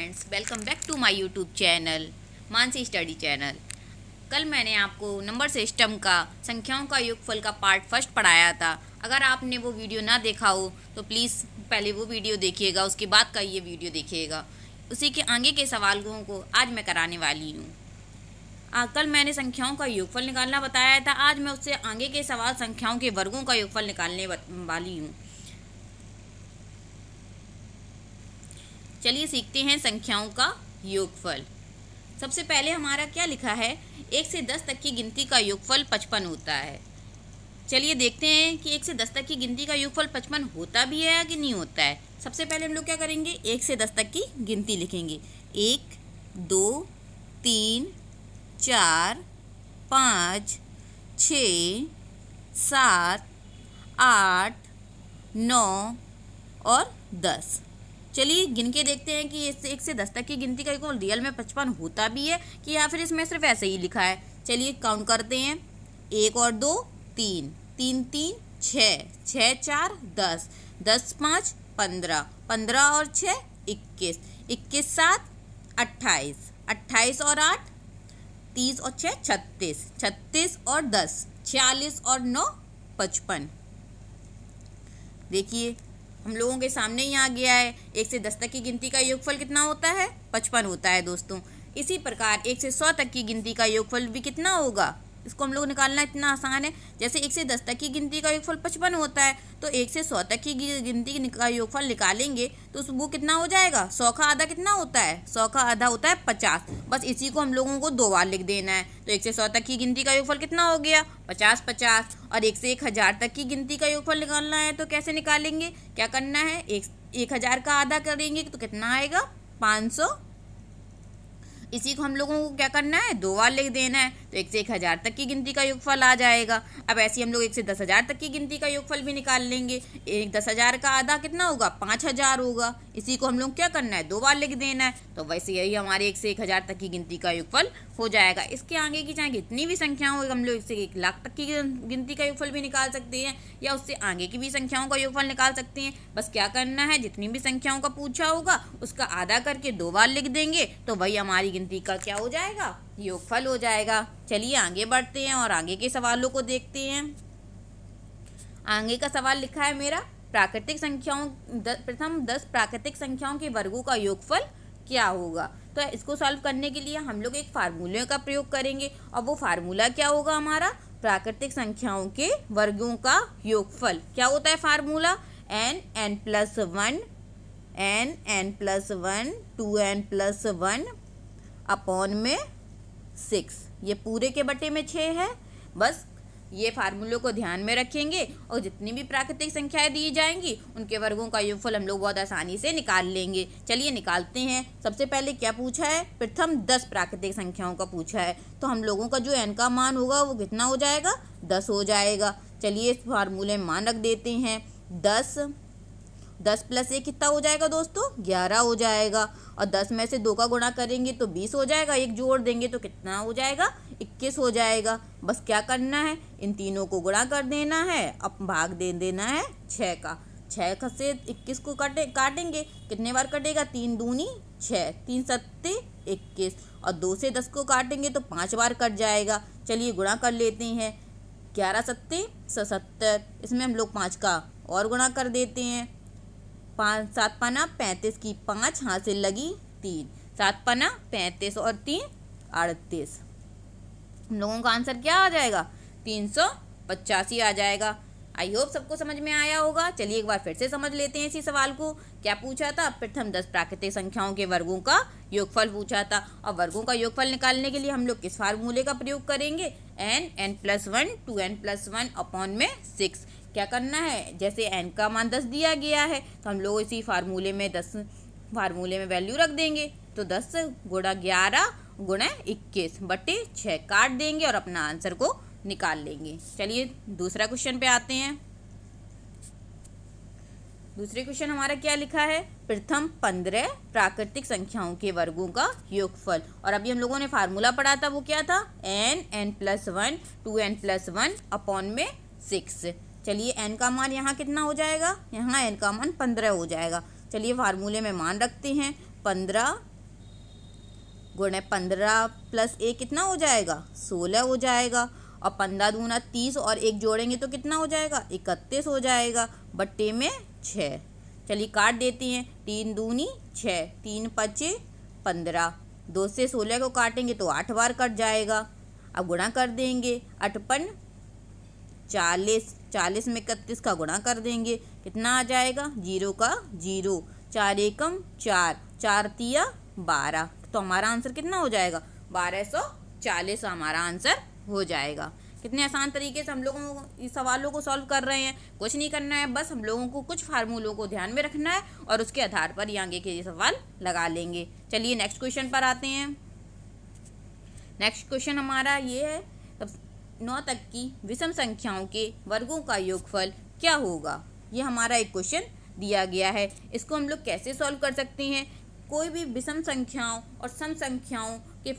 Friends, welcome back to my YouTube channel Mansi study channel. कल मैंने आपको नंबर सिस्टम का संख्याओं का योगफल का पार्ट फर्स्ट पढ़ाया था। अगर आपने वो वीडियो ना देखा हो तो प्लीज़ पहले वो वीडियो देखिएगा, उसके बाद का ये वीडियो देखिएगा। उसी के आगे के सवालों को आज मैं कराने वाली हूँ। कल मैंने संख्याओं का योगफल निकालना बताया था, आज मैं उससे आगे के सवाल संख्याओं के वर्गों का योगफल निकालने वाली हूँ। चलिए सीखते हैं संख्याओं का योगफल। सबसे पहले हमारा क्या लिखा है, 1 से 10 तक की गिनती का योगफल 55 होता है। चलिए देखते हैं कि 1 से 10 तक की गिनती का योगफल 55 होता भी है या कि नहीं होता है। सबसे पहले हम लोग क्या करेंगे, 1 से 10 तक की गिनती लिखेंगे। 1 2 3 4 5 6 7 8 9 और 10। चलिए गिन के देखते हैं कि 1 से 10 तक की गिनती का योगफल रियल में 55 होता भी है कि या फिर इसमें सिर्फ ऐसे ही लिखा है। चलिए काउंट करते हैं। 1 और 2 3, 3 3 6, 6 4 10, 10 5 15, 15 और 6 21, 21 7 28, 28 और 8 30 और 6 36, 36 और 10 46 और 9 55। देखिए हम लोगों के सामने ही आ गया है। 1 से 10 तक की गिनती का योगफल कितना होता है, 55 होता है दोस्तों। इसी प्रकार 1 से 100 तक की गिनती का योगफल भी कितना होगा, इसको हम लोग निकालना इतना आसान है। जैसे 1 से 10 तक की गिनती का योगफल 55 होता है, तो 1 से 100 तक की गिनती का योगफल निकालेंगे तो वो कितना हो जाएगा। 100 का आधा कितना होता है, 100 का आधा होता है 50। बस इसी को हम लोगों को 2 बार लिख देना है। तो 1 से 100 तक की गिनती का योगफल कितना हो गया, 50 50। और 1 से 1000 तक की गिनती का योगफल निकालना है तो कैसे निकालेंगे, क्या करना है, 1000 का आधा करेंगे तो कितना आएगा, 500। इसी को हम लोगों को क्या करना है, 2 बार लिख देना है। तो 1 से 1000 तक की गिनती का योगफल आ जाएगा। अब ऐसे ही हम लोग 1 से 10,000 तक की गिनती का योगफल भी निकाल लेंगे। 10,000 का आधा कितना होगा, 5000 होगा। इसी को हम लोग क्या करना है, 2 बार लिख देना है। तो वैसे यही हमारे 1 से 1000 तक की गिनती का योगफल हो जाएगा। इसके आगे की चाहे कितनी भी संख्या हो, हम लोग 1 से 1 लाख तक की गिनती का योगफल भी निकाल सकते हैं या उससे आगे की भी संख्याओं का योगफल निकाल सकते हैं। बस क्या करना है, जितनी भी संख्याओं का पूछा होगा उसका आधा करके 2 बार लिख देंगे तो वही हमारी गिनती का क्या हो जाएगा, योगफल हो जाएगा। चलिए आगे बढ़ते हैं और आगे के सवालों को देखते हैं। आगे का सवाल लिखा है मेरा, प्राकृतिक संख्याओं प्रथम 10 प्राकृतिक संख्याओं के वर्गों का योगफल क्या होगा। तो इसको सॉल्व करने के लिए हम लोग एक फार्मूले का प्रयोग करेंगे और वो फार्मूला क्या होगा हमारा, प्राकृतिक संख्याओं के वर्गों का योगफल क्या होता है formula, n+1 n+1 2n+1 upon में 6। ये पूरे के बटे में 6 है। बस ये फार्मूले को ध्यान में रखेंगे और जितनी भी प्राकृतिक संख्याएं दी जाएंगी उनके वर्गों का योगफल हम लोग बहुत आसानी से निकाल लेंगे। चलिए निकालते हैं। सबसे पहले क्या पूछा है, प्रथम 10 प्राकृतिक संख्याओं का पूछा है। तो हम लोगों का जो n का मान होगा वो कितना हो जाएगा, 10 हो जाएगा। चलिए इस फार्मूले में मान रख देते हैं। 10 प्लस 1 कितना हो जाएगा दोस्तों, 11 हो जाएगा। और 10 में से 2 का गुणा करेंगे तो 20 हो जाएगा। 1 जोड़ देंगे तो कितना हो जाएगा, 21 हो जाएगा। बस क्या करना है, इन तीनों को गुणा कर देना है, अब भाग दे देना है 6 का। 6 से 21 को काटेंगे, कितने बार कटेगा, 3 दूनी 6, 3 सत्ते 21। और 2 से 10 को काटेंगे तो 5 बार कट जाएगा। चलिए गुणा कर लेते हैं। 11 सत्ते 77, इसमें हम लोग 5 का और गुणा कर देते हैं। 5 7 पना 35 की 5 हाथ से लगी 3, 7 पना 35 और 3 38। हम लोगों का आंसर क्या आ जाएगा, 385 आ जाएगा। आई होप सबको समझ में आया होगा। चलिए एक बार फिर से समझ लेते हैं इसी सवाल को। क्या पूछा था, प्रथम 10 प्राकृतिक संख्याओं के वर्गों का योगफल पूछा था। और वर्गों का योगफल निकालने के लिए हम लोग किस फार्मूले का प्रयोग करेंगे, n+1 2n+1 अपॉन में 6। क्या करना है, जैसे n का मान 10 दिया गया है तो हम लोग इसी फार्मूले में वैल्यू रख देंगे। तो 10 गुणा 11 गुणा 21 बटे 6 काट देंगे और अपना आंसर को निकाल लेंगे। चलिए दूसरा क्वेश्चन पे आते हैं। दूसरे क्वेश्चन हमारा क्या लिखा है, प्रथम 15 प्राकृतिक संख्याओं के वर्गों का योगफल। और अभी हम लोगों ने फार्मूला पढ़ा था, वो क्या था, n+1 2n+1 अपॉन में 6। चलिए n का मान यहाँ कितना हो जाएगा, यहाँ n का मान 15 हो जाएगा। चलिए फार्मूले में मान रखते हैं। 15 गुणे 15 प्लस 1 कितना हो जाएगा 16 हो जाएगा, और 15 दूना 30 और 1 जोड़ेंगे तो कितना हो जाएगा 31 हो जाएगा, बट्टे में 6। चलिए काट देते हैं, 3 दूनी 6, 3 पचे 15, 2 से 16 को काटेंगे तो 8 बार कट जाएगा। अब गुणा कर देंगे, 8 पन 40, 40 में 31 का गुणा कर देंगे, कितना आ जाएगा 0 का 0, 4 एकम 4, 4 तिया 12, तो हमारा आंसर कितना हो जाएगा 1240 हमारा आंसर हो जाएगा। कितने आसान तरीके से हम लोगों इस सवालों को सॉल्व कर रहे हैं। कुछ नहीं करना है, बस हम लोगों को कुछ फार्मूलों को ध्यान में रखना है और उसके आधार पर ये आगे के ये सवाल लगा लेंगे। चलिए नेक्स्ट क्वेश्चन पर आते हैं। नेक्स्ट क्वेश्चन हमारा ये है, 9 तक की विषम संख्याओं के वर्गों का योगफल क्या होगा। ये हमारा एक क्वेश्चन दिया गया है। इसको हम लोग कैसे सॉल्व कर सकते हैं। कोई भी विषम संख्याओं और सम संख्याओं के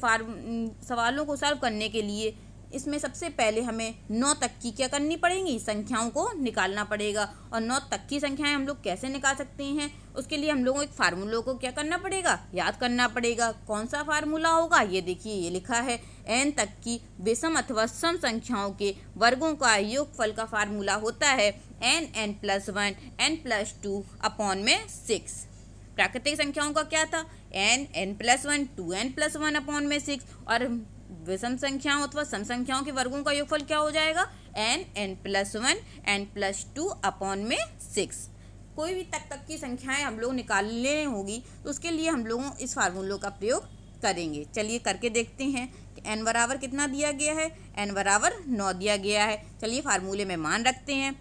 सवालों को सॉल्व करने के लिए इसमें सबसे पहले हमें 9 तक की क्या करनी पड़ेगी, संख्याओं को निकालना पड़ेगा। और 9 तक की संख्याएं हम लोग कैसे निकाल सकते हैं, उसके लिए हम लोगों को एक फार्मूला को क्या करना पड़ेगा, याद करना पड़ेगा। कौन सा फार्मूला होगा, ये देखिए ये लिखा है, n तक की विषम अथवा सम संख्याओं के वर्गों का योगफल का फार्मूला होता है n+1 n+2 अपॉन में 6। प्राकृतिक संख्याओं का क्या था, n+1 2n+1 अपॉन में 6, और विषम संख्याओं अथवा सम संख्याओं के वर्गों का योगफल क्या हो जाएगा, n+1 n+2 अपॉन में 6। कोई भी तक की संख्याएं हम लोग निकालने होगी तो उसके लिए हम लोगों इस फार्मूलों का प्रयोग करेंगे। चलिए करके देखते हैं कि n बराबर कितना दिया गया है, n बराबर 9 दिया गया है। चलिए फार्मूले में मान रखते हैं,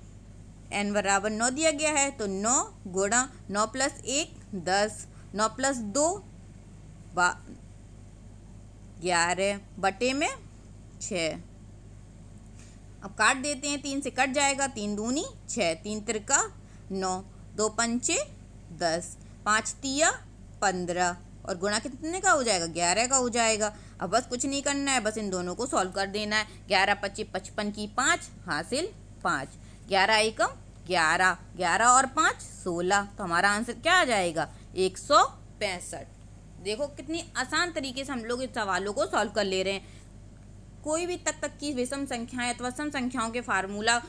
n बराबर 9 दिया गया है तो 9 गुणा 9 + 1 10, 9 + 2 11 बटे में 6। अब काट देते हैं, 3 से कट जाएगा, 3 दूनी 6, 3 तिरका 9, 2 पंचे 10, 5 तिया 15, और गुणा कितने का हो जाएगा 11 का हो जाएगा। अब बस कुछ नहीं करना है, बस इन दोनों को सॉल्व कर देना है। 11 × 25 = 55 की 5 हासिल 5, 11 एकम 11, 11 और 5 16, तो हमारा आंसर क्या आ जाएगा 165। देखो कितनी आसान तरीके से हम लोग इस सवालों को सॉल्व कर ले रहे हैं। कोई भी तक की विषम संख्याएं अथवा सम संख्याओं के फार्मूला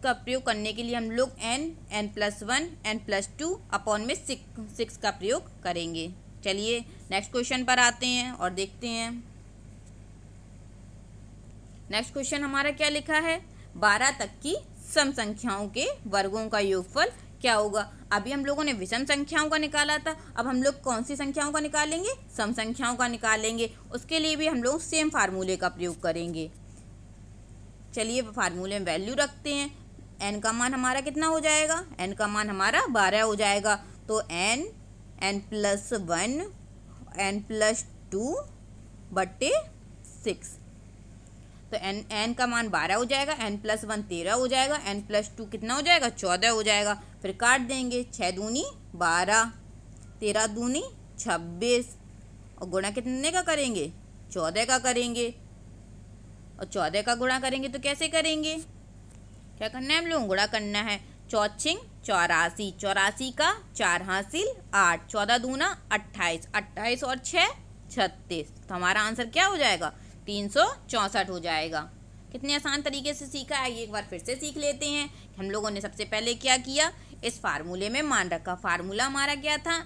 का प्रयोग करने के लिए हम लोग n+1 n+2 अपॉन में 6 का प्रयोग करेंगे। चलिए नेक्स्ट क्वेश्चन पर आते हैं और देखते हैं। नेक्स्ट क्वेश्चन हमारा क्या लिखा है, 12 तक की सम संख्याओं के वर्गों का योगफल क्या होगा। अभी हम लोगों ने विषम संख्याओं का निकाला था, अब हम लोग कौन सी संख्याओं का निकालेंगे, सम संख्याओं का निकालेंगे। उसके लिए भी हम लोग सेम फार्मूले का प्रयोग करेंगे। चलिए फार्मूले में वैल्यू रखते हैं। n का मान हमारा कितना हो जाएगा, n का मान हमारा 12 हो जाएगा, तो n+1 n+2 बटे 6, तो n का मान 12 हो जाएगा, n+1 13 हो जाएगा, n+2 कितना हो जाएगा 14 हो जाएगा। फिर काट देंगे, 6 दूनी 12, 13 दूनी 26, और गुणा कितने का करेंगे 14 का करेंगे, और 14 का गुणा करेंगे तो कैसे करेंगे, क्या करना है हम लोग, गुणा करना है। 4 × 84, 84 का 4 हासिल 8, 14 दूना 28, 28 और 6 36, तो हमारा आंसर क्या हो जाएगा 364 हो जाएगा। कितने आसान तरीके से सीखा है, ये एक बार फिर से सीख लेते हैं। हम लोगों ने सबसे पहले क्या किया, इस फार्मूले में मान रखा। फार्मूला हमारा क्या था,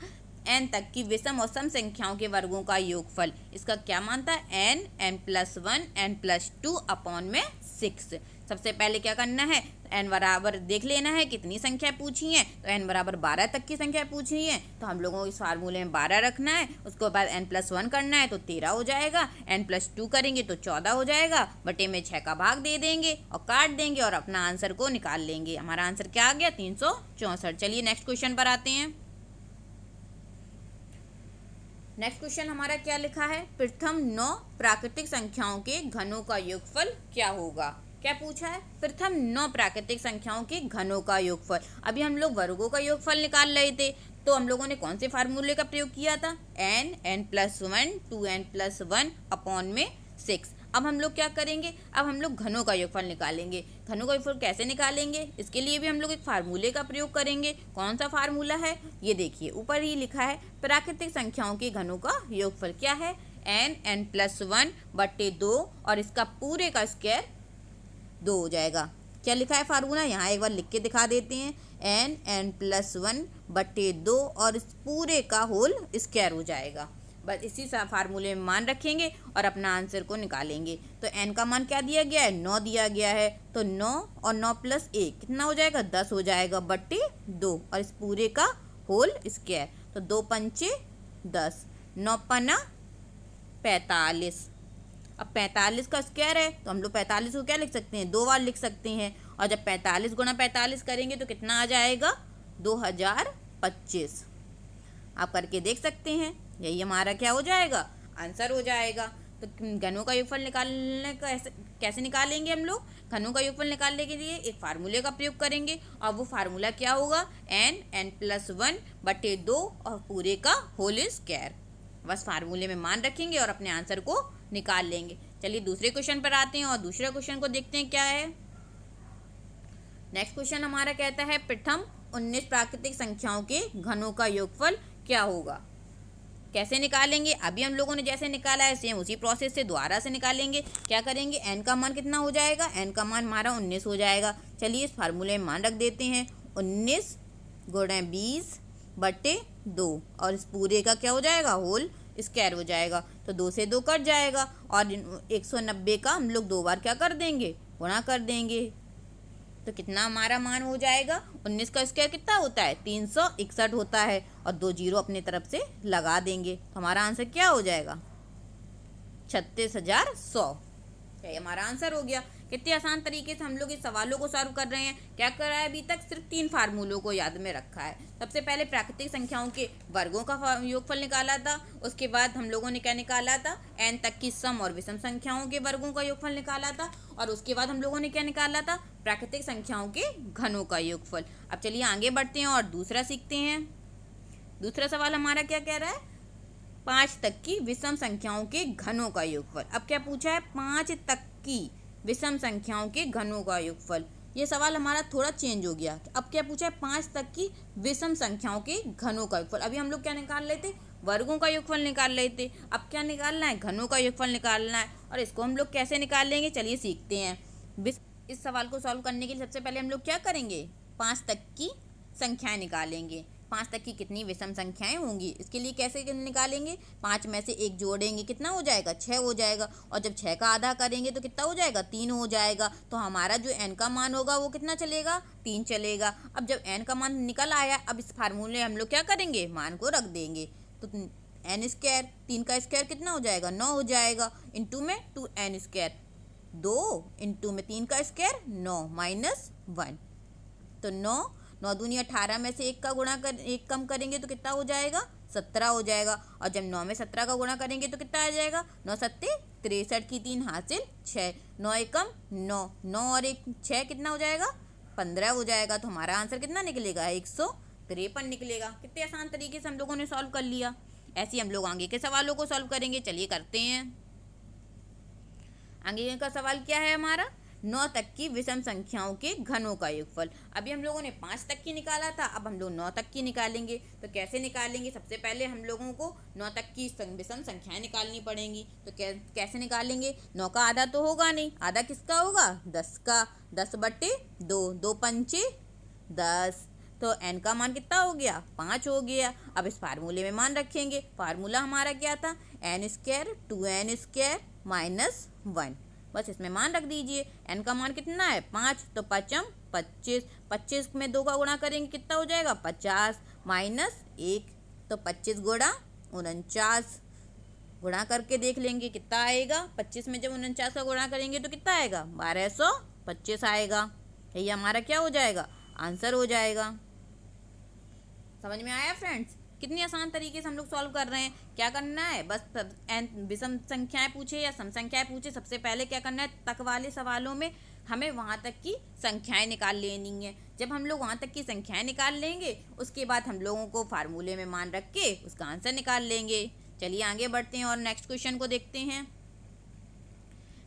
n तक की विषम और सम संख्याओं के वर्गों का योगफल। इसका क्या मान था, n+1 n+2 अपॉन में 6। सबसे पहले क्या करना है, n बराबर देख लेना है कितनी संख्या पूछी है, तो n बराबर 12 तक की संख्या पूछी है, तो हम लोगों को इस फार्मूले में 12 रखना है। उसके बाद n+1 करना है तो 13 हो जाएगा, n+2 करेंगे तो 14 हो जाएगा, बटे में 6 का भाग दे देंगे और काट देंगे और अपना आंसर को निकाल लेंगे। हमारा आंसर क्या आ गया 364। चलिए नेक्स्ट क्वेश्चन पर आते हैं। नेक्स्ट क्वेश्चन हमारा क्या लिखा है, प्रथम 9 प्राकृतिक संख्याओं के घनों का योगफल क्या होगा। क्या पूछा है, प्रथम 9 प्राकृतिक संख्याओं के घनों का योगफल। अभी हम लोग वर्गों का योगफल निकाल रहे थे, तो हम लोगों ने कौन से फार्मूले का प्रयोग किया था, n+1 2n+1 अपॉन में 6। अब हम लोग क्या करेंगे, अब हम लोग घनों का योगफल निकालेंगे। घनों का योगफल कैसे निकालेंगे, इसके लिए भी हम लोग एक फार्मूले का प्रयोग करेंगे। कौन सा फार्मूला है, ये देखिए ऊपर ही लिखा है, प्राकृतिक संख्याओं के घनों का योगफल क्या है, n+1/2 और इसका पूरे का स्क्वायर 2 हो जाएगा। क्या लिखा है फार्मूला, यहाँ एक बार लिख के दिखा देते हैं, n+1/2 और इस पूरे का होल स्क्वायर हो जाएगा। बस इसी फार्मूले में मान रखेंगे और अपना आंसर को निकालेंगे। तो n का मान क्या दिया गया है, 9 दिया गया है, तो 9 और 9 + 1 कितना हो जाएगा, 10 हो जाएगा बट्टे 2 और इस पूरे का होल स्क्वायर। तो 2 पंचे 10, 9 पन्ना 45। अब 45 का स्क्वायर है तो हम लोग 45 को क्या लिख सकते हैं, 2 बार लिख सकते हैं। और जब 45 × 45 करेंगे तो कितना आ जाएगा, 2025। आप करके देख सकते हैं, यही हमारा क्या हो जाएगा, आंसर हो जाएगा। तो घनों का योगफल निकालने का कैसे निकालेंगे हम लोग, घनों का योगफल निकालने के लिए एक फार्मूले का प्रयोग करेंगे। और वो फार्मूला क्या होगा, n+1/2 और पूरे का होल स्क्वायर। बस फार्मूले में मान रखेंगे और अपने आंसर को निकाल लेंगे। चलिए दूसरे क्वेश्चन पर आते हैं और दूसरे क्वेश्चन को देखते हैं क्या है। नेक्स्ट क्वेश्चन हमारा कहता है, प्रथम 19 प्राकृतिक संख्याओं के घनों का योगफल क्या होगा। कैसे निकालेंगे, अभी हम लोगों ने जैसे निकाला है सेम उसी प्रोसेस से दोबारा से निकालेंगे। क्या करेंगे, n का मान कितना हो जाएगा, n का मान हमारा 19 हो जाएगा। चलिए इस फार्मूले में मान रख देते हैं, 19 × 20/2 और इस पूरे का क्या हो जाएगा, होल स्क्वायर हो जाएगा। तो 2 से 2 कट जाएगा और 190 का हम लोग 2 बार क्या कर देंगे, गुणा कर देंगे। तो कितना हमारा मान हो जाएगा, 19 का स्क्वायर कितना होता है, 361 होता है और 2 जीरो अपने तरफ से लगा देंगे। तो हमारा आंसर क्या हो जाएगा, 36,100। ये हमारा आंसर हो गया। कितने आसान तरीके से हम लोग इस सवालों को सॉल्व कर रहे हैं। क्या करा है अभी तक, सिर्फ 3 फार्मूलों को याद में रखा है। सबसे पहले प्राकृतिक संख्याओं के वर्गों का योगफल निकाला था, उसके बाद हम लोगों ने क्या निकाला था, n तक की सम और विषम संख्याओं के वर्गों का योगफल निकाला था, और उसके बाद हम लोगों ने क्या निकाला था, प्राकृतिक संख्याओं के घनों का योगफल। अब चलिए आगे बढ़ते हैं और दूसरा सीखते हैं। दूसरा सवाल हमारा क्या कह रहा है, 5 तक की विषम संख्याओं के घनों का योगफल। अब क्या पूछा है, 5 तक की विषम संख्याओं के घनों का योगफल। ये सवाल हमारा थोड़ा चेंज हो गया। अब क्या पूछा है, 5 तक की विषम संख्याओं के घनों का योगफल। अभी हम लोग क्या निकाल लेते, वर्गों का योगफल निकाल लेते। अब क्या निकालना है, घनों का योगफल निकालना है। और इसको हम लोग कैसे निकाल लेंगे, चलिए सीखते हैं। इस सवाल को सॉल्व करने के लिए सबसे पहले हम लोग क्या करेंगे, 5 तक की संख्याएं निकालेंगे। 5 तक की कितनी विषम संख्याएं होंगी, इसके लिए कैसे निकालेंगे, 5 में से 1 जोड़ेंगे, कितना हो जाएगा, 6 हो जाएगा। और जब 6 का आधा करेंगे तो कितना हो जाएगा, 3 हो जाएगा। तो हमारा जो n का मान होगा वो कितना चलेगा, 3 चलेगा। अब जब n का मान निकल आया, अब इस फार्मूले हम लोग क्या करेंगे, मान को रख देंगे। तो n², 3 का स्क्वायर कितना हो जाएगा, 9 हो जाएगा। इंटू में 2n², 2 इंटू में 3 का स्क्वायर 9 -1। तो 9 दूनी 18 में से 1 का गुणा कर 1 कम करेंगे तो कितना हो जाएगा, 17 हो जाएगा। और जब 9 में 17 का गुणा करेंगे तो कितना आ जाएगा, 9 7 63 की 3 हासिल 6, 9 एकम 9, 9 और 1 6 कितना हो जाएगा, 15 हो जाएगा। तो हमारा आंसर कितना निकलेगा, 153 निकलेगा। कितने आसान तरीके से हम लोगों ने सॉल्व कर लिया। ऐसे ही हम लोग आगे के सवालों को सॉल्व करेंगे। चलिए करते हैं। आगे का सवाल क्या है हमारा, 9 तक की विषम संख्याओं के घनों का योगफल। अभी हम लोगों ने 5 तक की निकाला था, अब हम लोग 9 तक की निकालेंगे। तो कैसे निकालेंगे, सबसे पहले हम लोगों को 9 तक की विषम संख्याएं निकालनी पड़ेंगी। तो कैसे निकालेंगे, 9 का आधा तो होगा नहीं, आधा किसका होगा, 10 का, 10/2, 2 पंचे 10। तो n का मान कितना हो गया, 5 हो गया। अब इस फार्मूले में मान रखेंगे। फार्मूला हमारा क्या था, n² 2n² -1। बस इसमें मान रख दीजिए। n का मान कितना है, 5, तो 5 25, 25 में 2 का गुणा करेंगे कितना हो जाएगा, 50 -1, तो 25 गुणा 49। गुणा करके देख लेंगे कितना आएगा, 25 में जब 49 का गुणा करेंगे तो कितना आएगा, 1225 आएगा। यही हमारा क्या हो जाएगा, आंसर हो जाएगा। समझ में आया फ्रेंड्स, कितनी आसान तरीके से हम लोग सॉल्व कर रहे हैं। क्या करना है, बस विषम संख्याएं पूछे या सम संख्याएं पूछे, सबसे पहले क्या करना है, तक वाले सवालों में हमें वहाँ तक की संख्याएं निकाल लेनी है। जब हम लोग वहाँ तक की संख्याएं निकाल लेंगे, उसके बाद हम लोगों को फार्मूले में मान रख के उसका आंसर निकाल लेंगे। चलिए आगे बढ़ते हैं और नेक्स्ट क्वेश्चन को देखते हैं।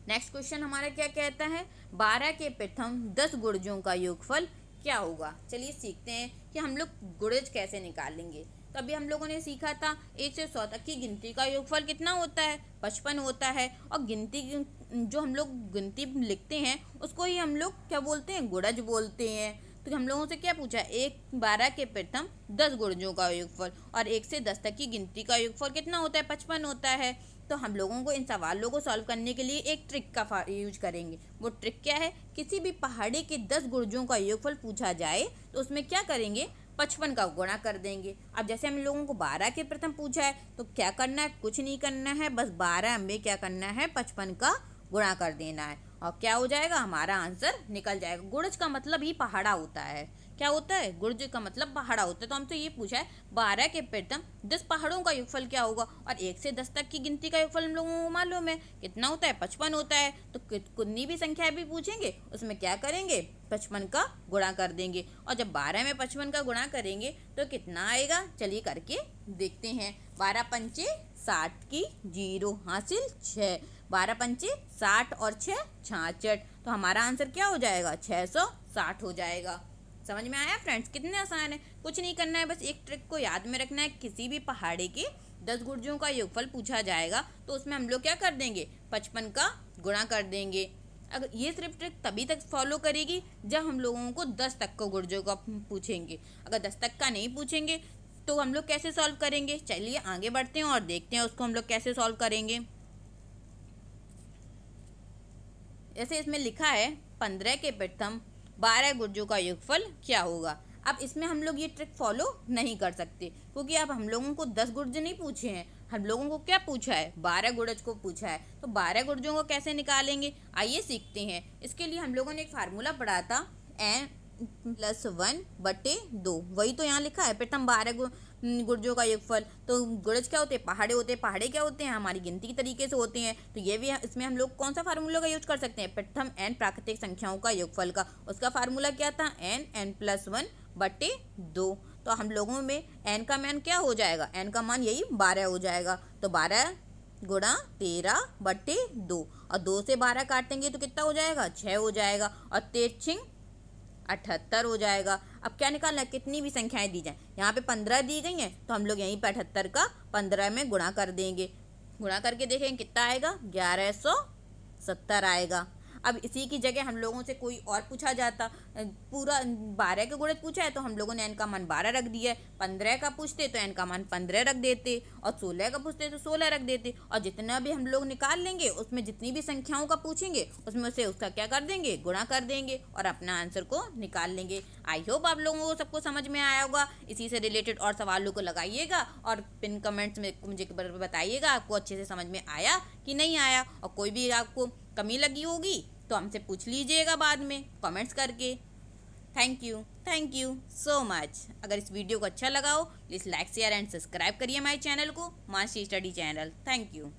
नेक्स्ट क्वेश्चन हमारा क्या कहता है, 12 के प्रथम 10 गुणजों का योगफल क्या होगा। चलिए सीखते हैं कि हम लोग गुणज कैसे निकालेंगे। तो अभी हम लोगों ने सीखा था 1 से 100 तक की गिनती का योगफल कितना होता है, 55 होता है। और गिनती जो हम लोग गिनती लिखते हैं उसको ही हम लोग क्या बोलते हैं, गुणज बोलते हैं। तो हम लोगों से क्या पूछा, 12 के प्रथम 10 गुणजों का योगफल, और 1 से 10 तक की गिनती का योगफल कितना होता है, 55 होता है। तो हम लोगों को इन सवालों को सॉल्व करने के लिए एक ट्रिक का यूज करेंगे। वो ट्रिक क्या है, किसी भी पहाड़ी के 10 गुणजों का योगफल पूछा जाए तो उसमें क्या करेंगे, 55 का गुणा कर देंगे। अब जैसे हम लोगों को 12 के प्रथम पूछा है तो क्या करना है, कुछ नहीं करना है, बस 12 में क्या करना है, 55 का गुणा कर देना है और क्या हो जाएगा, हमारा आंसर निकल जाएगा। गुणज का मतलब ही पहाड़ा होता है। क्या होता है, गुणज का मतलब पहाड़ा होता है। तो हमसे ये पूछा है 12 के प्रथम 10 पहाड़ों का योगफल क्या होगा, और 1 से 10 तक की गिनती का योगफल हम लोगों को मालूम है कितना होता है, 55 होता है। तो कितनी भी संख्या भी पूछेंगे उसमें क्या करेंगे, 55 का गुणा कर देंगे। और जब 12 में 55 का गुणा करेंगे तो कितना आएगा, चलिए करके देखते हैं। 12 पंचे 60 की 0 हासिल 6, 12 पंचे 60 और 6 66। तो हमारा आंसर क्या हो जाएगा, 660 हो जाएगा। समझ में आया फ्रेंड्स, कितने आसान है। कुछ नहीं करना है, बस एक ट्रिक को याद में रखना है। किसी भी पहाड़े के 10 गुणजों का योगफल पूछा जाएगा तो उसमें हम लोग क्या कर देंगे, 55 का गुणा कर देंगे। अगर ये सिर्फ ट्रिक तभी तक फॉलो करेगी जब हम लोगों को 10 तक का गुणजों का पूछेंगे। अगर 10 तक का नहीं पूछेंगे तो हम लोग कैसे सॉल्व करेंगे। चलिए आगे बढ़ते हैं और देखते हैं उसको हम लोग कैसे सॉल्व करेंगे। जैसे इसमें लिखा है 15 के प्रथम 12 गुणजों का योगफल क्या होगा। अब इसमें हम लोग ये ट्रिक फॉलो नहीं कर सकते क्योंकि अब हम लोगों को 10 गुणज नहीं पूछे हैं, हम लोगों को क्या पूछा है, 12 गुणज को पूछा है। तो 12 गुणजों को कैसे निकालेंगे, आइए सीखते हैं। इसके लिए हम लोगों ने एक फार्मूला पढ़ा था, n+1/2। वही तो यहाँ लिखा है, प्रथम 12 गुणजों का योगफल। तो गुणज क्या होते हैं, पहाड़े होते हैं। पहाड़े क्या होते हैं, हमारी गिनती के तरीके से होते हैं। तो ये भी इसमें हम लोग कौन सा फार्मूला का यूज कर सकते हैं, प्रथम n प्राकृतिक संख्याओं का योगफल का। उसका फार्मूला क्या था, n+1/2। तो हम लोगों में n का मान क्या हो जाएगा, n का मान यही 12 हो जाएगा। तो 12 गुणा 13/2, और 2 से 12 काटेंगे तो कितना हो जाएगा, 6 हो जाएगा, और 13 78 हो जाएगा। अब क्या निकालना है, कितनी भी संख्याएं दी जाए। यहाँ पे 15 दी गई हैं तो हम लोग यहीं पे 78 का 15 में गुणा कर देंगे। गुणा करके देखेंगे कितना आएगा, 1170 आएगा। अब इसी की जगह हम लोगों से कोई और पूछा जाता, पूरा 12 के गुणज पूछा है तो हम लोगों ने n का मान 12 रख दिया है। 15 का पूछते तो n का मान 15 रख देते, और 16 का पूछते तो 16 रख देते। और जितना भी हम लोग निकाल लेंगे उसमें जितनी भी संख्याओं का पूछेंगे उसमें से उसका क्या कर देंगे, गुणा कर देंगे और अपना आंसर को निकाल लेंगे। आई होप आप लोगों को सबको समझ में आया होगा। इसी से रिलेटेड और सवालों को लगाइएगा और पिन कमेंट्स में मुझे बताइएगा आपको अच्छे से समझ में आया कि नहीं आया। और कोई भी आपको कमी लगी होगी तो हमसे पूछ लीजिएगा बाद में कमेंट्स करके। Thank you so much. अगर इस वीडियो को अच्छा लगा हो please like share and subscribe करिए हमारे चैनल को, Mansi study channel. Thank you.